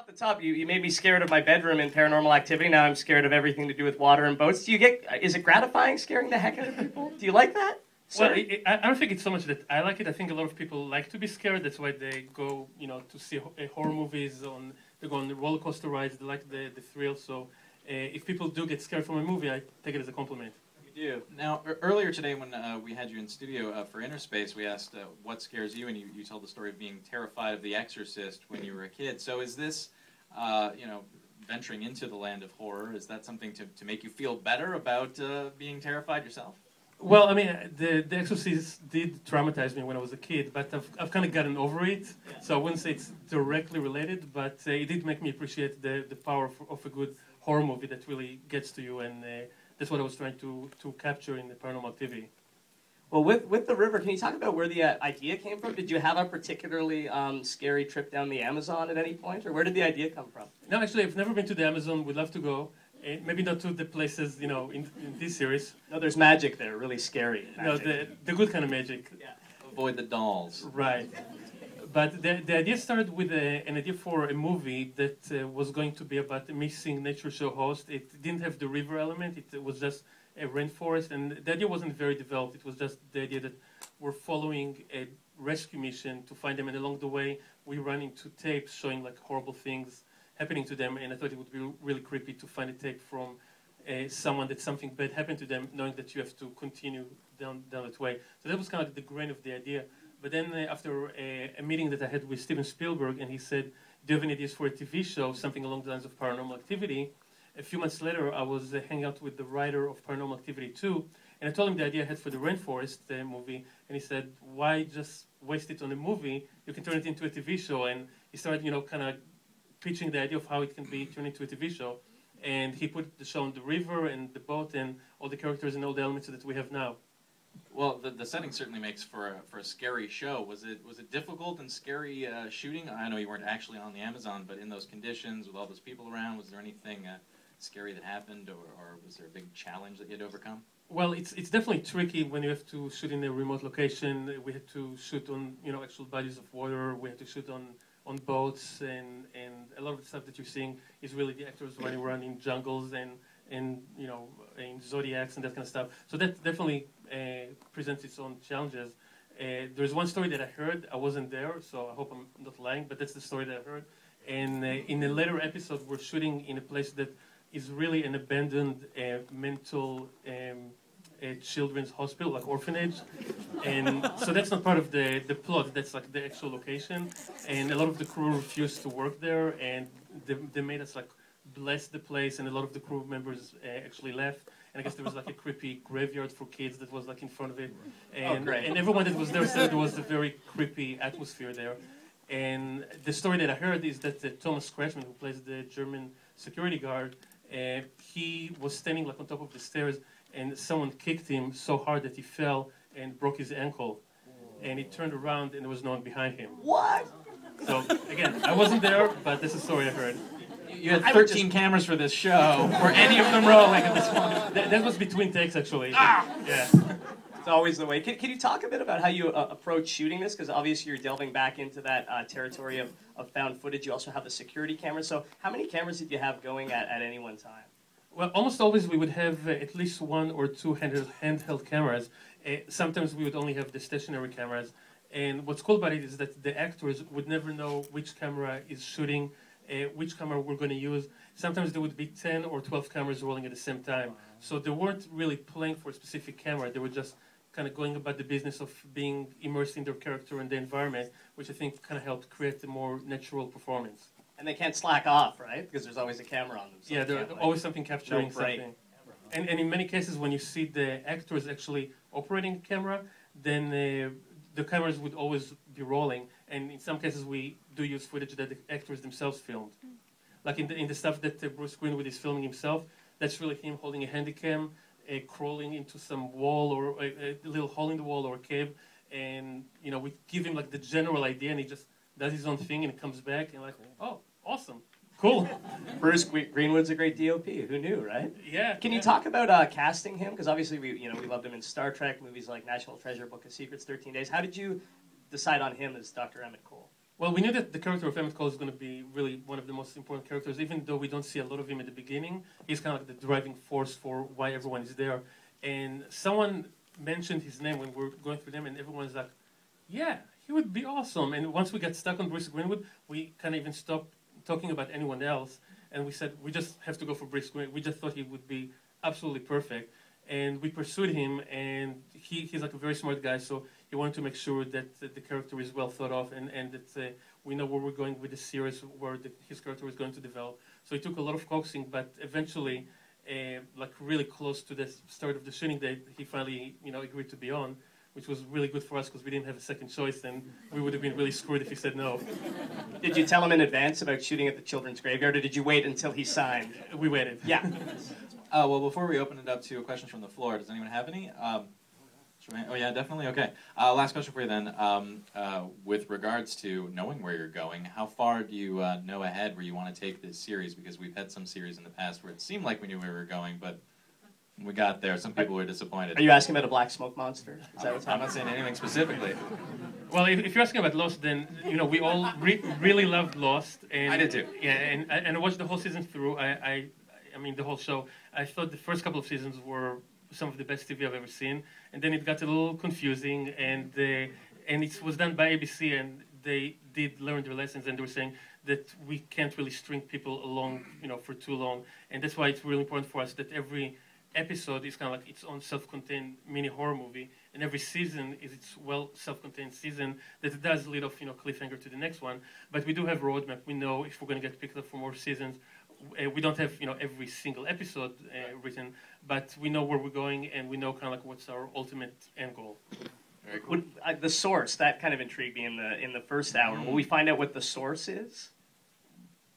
Off the top, you made me scared of my bedroom in Paranormal Activity. Now I'm scared of everything to do with water and boats. Is it gratifying scaring the heck out of people? Do you like that? Well, I don't think it's so much that I like it. I think a lot of people like to be scared. That's why they go, to see horror movies. They go on the roller coaster rides. They like the thrill. So if people do get scared from a movie, I take it as a compliment. You do. Now, earlier today when we had you in studio for Inner Space, we asked what scares you, and you told the story of being terrified of The Exorcist when you were a kid. So is this, venturing into the land of horror, is that something to make you feel better about being terrified yourself? Well, I mean, the Exorcist did traumatize me when I was a kid, but I've kind of gotten over it. Yeah. So I wouldn't say it's directly related, but it did make me appreciate the power of a good horror movie that really gets to you, and that's what I was trying to capture in the Paranormal Activity. Well, with the river, can you talk about where the idea came from? Did you have a particularly scary trip down the Amazon at any point, or where did the idea come from? No, actually, I've never been to the Amazon. Would love to go. Maybe not to the places, in this series. No, there's magic there, really scary magic. No, the good kind of magic. Yeah. Avoid the dolls. Right. But the idea started with an idea for a movie that was going to be about a missing nature show host. It didn't have the river element. It was just a rainforest, and the idea wasn't very developed. It was just the idea that we're following a rescue mission to find them, and along the way we run into tapes showing like horrible things happening to them, and I thought it would be really creepy to find a tape from someone that something bad happened to them, knowing that you have to continue down that way. So that was kind of like the grain of the idea. But then after a meeting that I had with Steven Spielberg, and he said, do you have any ideas for a TV show, something along the lines of Paranormal Activity? A few months later, I was hanging out with the writer of Paranormal Activity 2, and I told him the idea I had for the Rainforest movie, and he said, why just waste it on a movie? You can turn it into a TV show. And he started, kind of pitching the idea of how it can be turned into a TV show. And he put the show on the river and the boat and all the characters and all the elements that we have now. Well, the setting certainly makes for a scary show. Was it difficult and scary shooting? I know you weren't actually on the Amazon, but in those conditions with all those people around, was there anything scary that happened, or was there a big challenge that you had to overcome? Well, it's definitely tricky when you have to shoot in a remote location. We had to shoot on actual bodies of water. We had to shoot on boats, and a lot of the stuff that you're seeing is really the actors running around in jungles and in zodiacs and that kind of stuff. So that definitely presents its own challenges. There's one story that I heard. I wasn't there, so I hope I'm not lying, but that's the story that I heard. And in a later episode, we're shooting in a place that is really an abandoned mental children's hospital, like orphanage. And so that's not part of the plot. That's like the actual location. And a lot of the crew refused to work there, and they made us like bless the place, and a lot of the crew members actually left. And I guess there was like a creepy graveyard for kids that was like in front of it. And, and everyone that was there said there was a very creepy atmosphere there. And the story that I heard is that Thomas Kretschmann, who plays the German security guard, he was standing like on top of the stairs, and someone kicked him so hard that he fell and broke his ankle. And he turned around, and there was no one behind him. What? So, again, I wasn't there, but that's the story I heard. You had 13 cameras for this show. Were any of them rolling at this point? That was between takes, actually. Ah! Yeah. It's always the way. Can you talk a bit about how you approach shooting this? Because obviously you're delving back into that territory of found footage. You also have the security cameras. So how many cameras did you have going at any one time? Well, almost always we would have at least one or two handheld cameras. Sometimes we would only have the stationary cameras. And what's cool about it is that the actors would never know which camera is shooting, which camera we're going to use. Sometimes there would be 10 or 12 cameras rolling at the same time. So they weren't really playing for a specific camera. They were just kind of going about the business of being immersed in their character and the environment, which I think kind of helped create a more natural performance. And they can't slack off, right? Because there's always a camera on them. So yeah, there's always something capturing break. something. And in many cases, when you see the actors actually operating the camera, then the cameras would always be rolling. And in some cases, we do use footage that the actors themselves filmed. Like in the stuff that Bruce Greenwood is filming himself, that's really him holding a handycam, crawling into some wall or a little hole in the wall or a cave. And, we give him like the general idea, and he just does his own thing, and he comes back, and like, oh, awesome. Cool. Bruce Greenwood's a great DOP. Who knew, right? Yeah. Can you talk about casting him? Because obviously we loved him in Star Trek movies like National Treasure, Book of Secrets, 13 Days. How did you decide on him as Dr. Emmett Cole? Well, we knew that the character of Emmett Cole is going to be really one of the most important characters, even though we don't see a lot of him at the beginning. He's kind of like the driving force for why everyone is there. And someone mentioned his name when we were going through them, and everyone's like, yeah, he would be awesome. And once we got stuck on Bruce Greenwood, we kind of even stopped talking about anyone else. And we said, we just have to go for Bruce Greenwood. We just thought he would be absolutely perfect. And we pursued him, and he's like a very smart guy, so he wanted to make sure that the character is well thought of and that we know where we're going with the series, where his character is going to develop. So it took a lot of coaxing, but eventually, like really close to the start of the shooting date, he finally agreed to be on, which was really good for us because we didn't have a second choice, and we would have been really screwed if he said no. Did you tell him in advance about shooting at the Children's Graveyard, or did you wait until he signed? We waited. Yeah. Well, before we open it up to questions from the floor, does anyone have any? Oh, yeah, definitely. Okay. Last question for you then. With regards to knowing where you're going, how far do you know ahead where you want to take this series? Because we've had some series in the past where it seemed like we knew where we were going, but when we got there, some people were disappointed. Are you asking about a black smoke monster? Is that what's I'm happening? not saying anything specifically. Well, if you're asking about Lost, then we all really loved Lost. And I did too. Yeah, and I watched the whole season through. I mean the whole show. I thought the first couple of seasons were some of the best TV I've ever seen, and then it got a little confusing, and it was done by ABC, and they did learn their lessons, and they were saying that we can't really string people along, for too long, and that's why it's really important for us that every episode is kind of like its own self-contained mini horror movie, and every season is its self-contained season that it does lead off, cliffhanger to the next one. But we do have a roadmap. We know if we're going to get picked up for more seasons. We don't have, every single episode written, but we know where we're going, and we know kind of like what's our ultimate end goal. Very cool. The source, that kind of intrigued me in the first hour. Will we find out what the source is?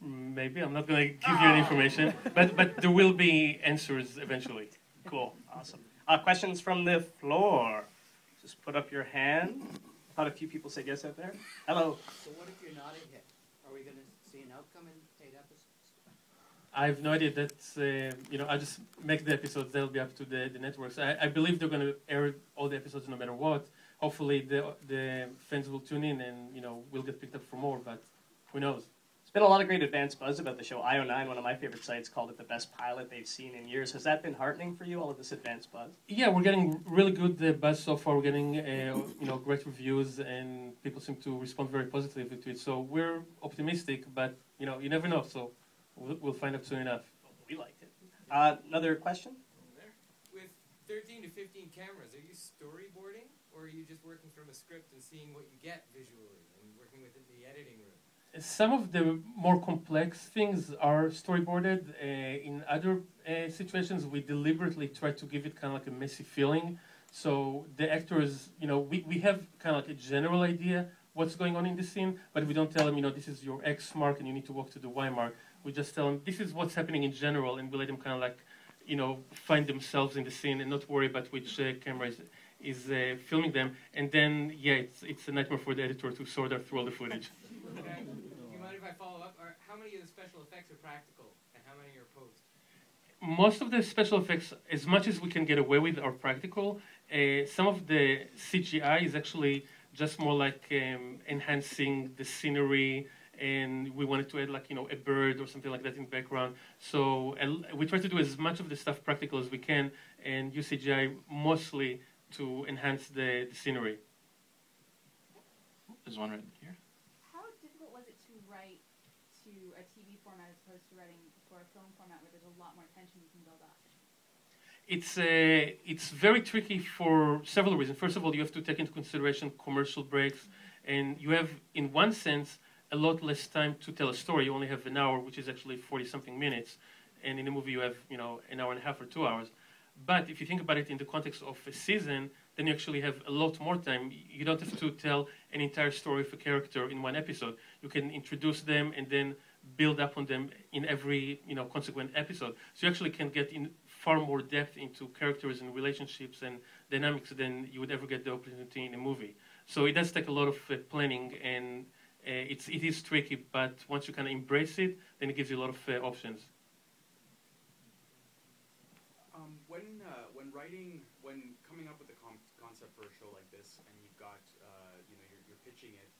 Maybe. I'm not going to give you any information, but there will be answers eventually. Cool. Awesome. Questions from the floor. Just put up your hand. Thought a few people said yes out there. Hello. So what if you're not a hit? Are we going to see an outcome in 8 episodes? I have no idea. That's I just make the episodes. They'll be up to the networks. I believe they're going to air all the episodes no matter what. Hopefully the fans will tune in and we'll get picked up for more. But who knows? There's been a lot of great advance buzz about the show. IO9, one of my favorite sites, called it the best pilot they've seen in years. Has that been heartening for you, all of this advance buzz? Yeah, we're getting really good buzz so far. We're getting great reviews, and people seem to respond very positively to it. So we're optimistic, but you never know. So we'll find out soon enough. We liked it. Another question? With 13 to 15 cameras, are you storyboarding, or are you just working from a script and seeing what you get visually and working with the editing room? Some of the more complex things are storyboarded. In other situations, we deliberately try to give it kind of like a messy feeling. So the actors, we have kind of like a general idea what's going on in the scene, but we don't tell them, this is your X mark and you need to walk to the Y mark. We just tell them, this is what's happening in general, and we let them kind of like, find themselves in the scene and not worry about which camera is filming them. And then, yeah, it's a nightmare for the editor to sort out through all the footage. Okay. Do you mind if I follow up? How many of the special effects are practical, and how many are post? Most of the special effects, as much as we can get away with, are practical. Some of the CGI is actually just more like enhancing the scenery, and we wanted to add like, a bird or something like that in the background. So we try to do as much of the stuff practical as we can and use CGI mostly to enhance the scenery. There's one right here. How difficult was it to write to a TV format as opposed to writing for a film format where there's a lot more tension you can build up? It's very tricky for several reasons. First of all, you have to take into consideration commercial breaks, and you have, in one sense, a lot less time to tell a story. You only have an hour, which is actually 40-something minutes, and in a movie you have, an hour and a half or 2 hours. But if you think about it in the context of a season, then you actually have a lot more time. You don't have to tell an entire story of a character in one episode. You can introduce them and then build up on them in every, consequent episode. So you actually can get in far more depth into characters and relationships and dynamics than you would ever get the opportunity in a movie. So it does take a lot of planning, and it is tricky, but once you kind of embrace it, then it gives you a lot of options. When coming up with a concept for a show like this, and you've got, you're pitching it,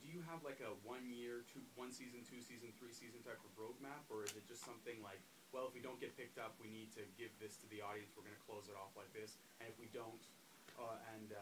do you have like a 1 year, 1 season, 2 season, 3 season type of roadmap, or is it just something like, well, if we don't get picked up, we need to give this to the audience. We're going to close it off like this, and if we don't, and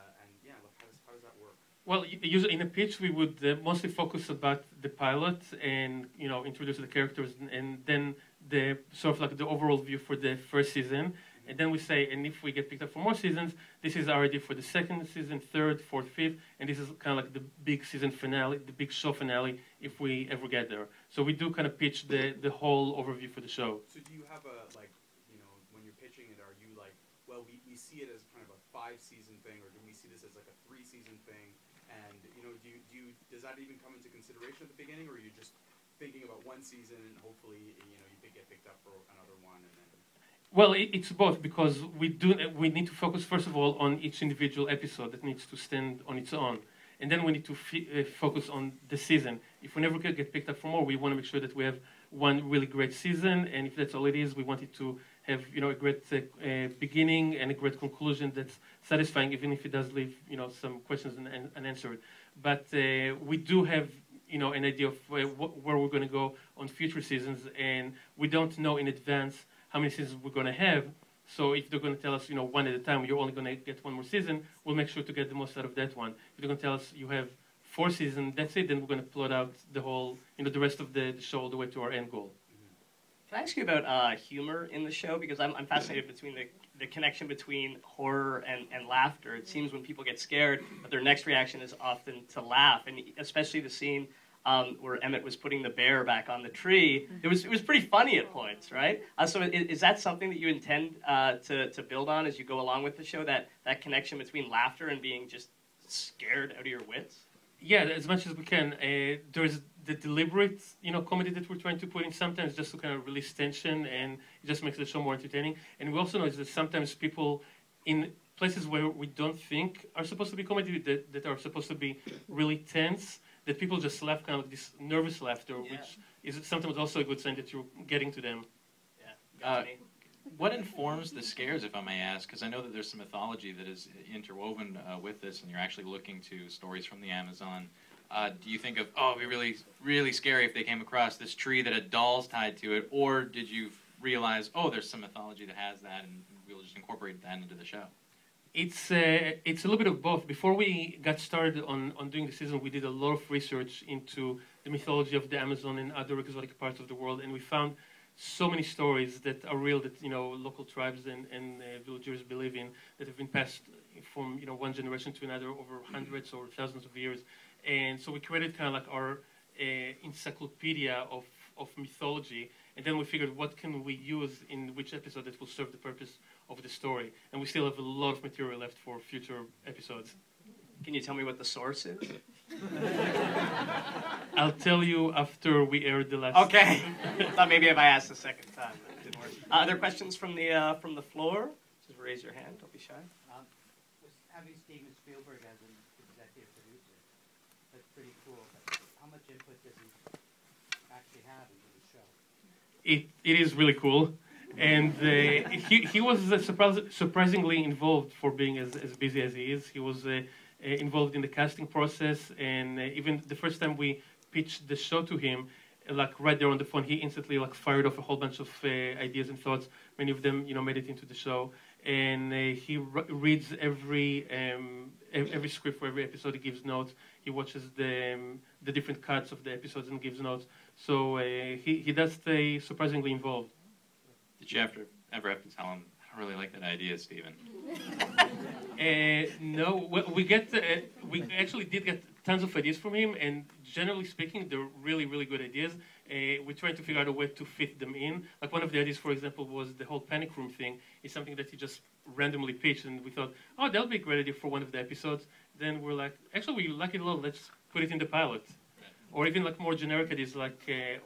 yeah, like how does that work? Well, usually in a pitch, we would mostly focus about the pilot and introduce the characters, and then the sort of like the overall view for the first season. And then we say, and if we get picked up for more seasons, this is our idea for the second season, third, fourth, fifth, and this is kind of like the big season finale, the big show finale, if we ever get there. So we do kind of pitch the whole overview for the show. So do you have a, like, when you're pitching it, are you like, well, we see it as kind of a 5-season thing, or do we see this as like a 3-season thing? And, does that even come into consideration at the beginning, or are you just thinking about 1 season and hopefully, you get picked up for another one and then... Well, it's both, because we need to focus first of all on each individual episode that needs to stand on its own, and then we need to focus on the season. If we never get picked up for more, we want to make sure that we have one really great season, and if that's all it is, we want it to have a great beginning and a great conclusion that's satisfying, even if it does leave some questions unanswered. But we do have an idea of where we're going to go on future seasons, and we don't know in advance how many seasons we're going to have. So if they're going to tell us, one at a time, you're only going to get one more season, we'll make sure to get the most out of that one. If they're going to tell us you have 4 seasons, that's it, then we're going to plot out the whole, the rest of the show all the way to our end goal. Can I ask you about humor in the show? Because I'm fascinated between the connection between horror and laughter. It seems when people get scared, that their next reaction is often to laugh, and especially the scene where Emmett was putting the bear back on the tree. It was pretty funny at points, right? So is that something that you intend to build on as you go along with the show, that connection between laughter and being just scared out of your wits? Yeah, as much as we can. There's the deliberate, comedy that we're trying to put in sometimes just to kind of release tension, and it just makes the show more entertaining. And we also know that sometimes people in places where we don't think are supposed to be comedy, that are supposed to be really tense, that people just laugh, kind of like this nervous laughter, which is sometimes also a good sign that you're getting to them. Yeah. What informs the scares, if I may ask? Because I know that there's some mythology that is interwoven with this, and you're actually looking to stories from the Amazon. Do you think of, it'd be really, really scary if they came across this tree that had dolls tied to it, or did you realize, there's some mythology that has that, and we'll just incorporate that into the show? It's a little bit of both. Before we got started on doing the season, we did a lot of research into the mythology of the Amazon and other exotic parts of the world, and we found so many stories that are real, that local tribes and villagers believe in, that have been passed from one generation to another over hundreds or thousands of years. And so we created kind of like our encyclopedia of mythology, and then we figured what can we use in which episode that will serve the purpose of the story. And we still have a lot of material left for future episodes. Can you tell me what the source is? I'll tell you after we air the last. Okay. Thought maybe if I asked the second time, that didn't work. Other questions from the floor? Just raise your hand. Don't be shy. Was having Steven Spielberg as an executive producer, that's pretty cool. But how much input does he actually have into the show? It is really cool. And he was surprisingly involved for being as busy as he is. He was involved in the casting process, and even the first time we pitched the show to him, like right there on the phone, he instantly fired off a whole bunch of ideas and thoughts. Many of them, made it into the show. And he reads every script for every episode. He gives notes. He watches the different cuts of the episodes and gives notes. So he does stay surprisingly involved. Did you ever have to tell him, I really like that idea, Steven? No, we actually did get tons of ideas from him, and generally speaking, they're really, really good ideas. We're trying to figure out a way to fit them in. Like one of the ideas, for example, was the whole panic room thing. It's something that he just randomly pitched, and we thought, that'll be a great idea for one of the episodes. Then we're like, actually, we like it a lot. Let's put it in the pilot. Or even more generic ideas,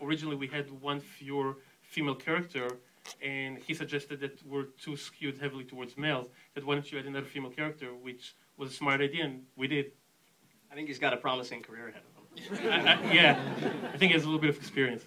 originally we had one fewer female character, and he suggested that we're too skewed heavily towards males, that why don't you add another female character, which was a smart idea, and we did. I think he's got a promising career ahead of him. Yeah, I think he has a little bit of experience.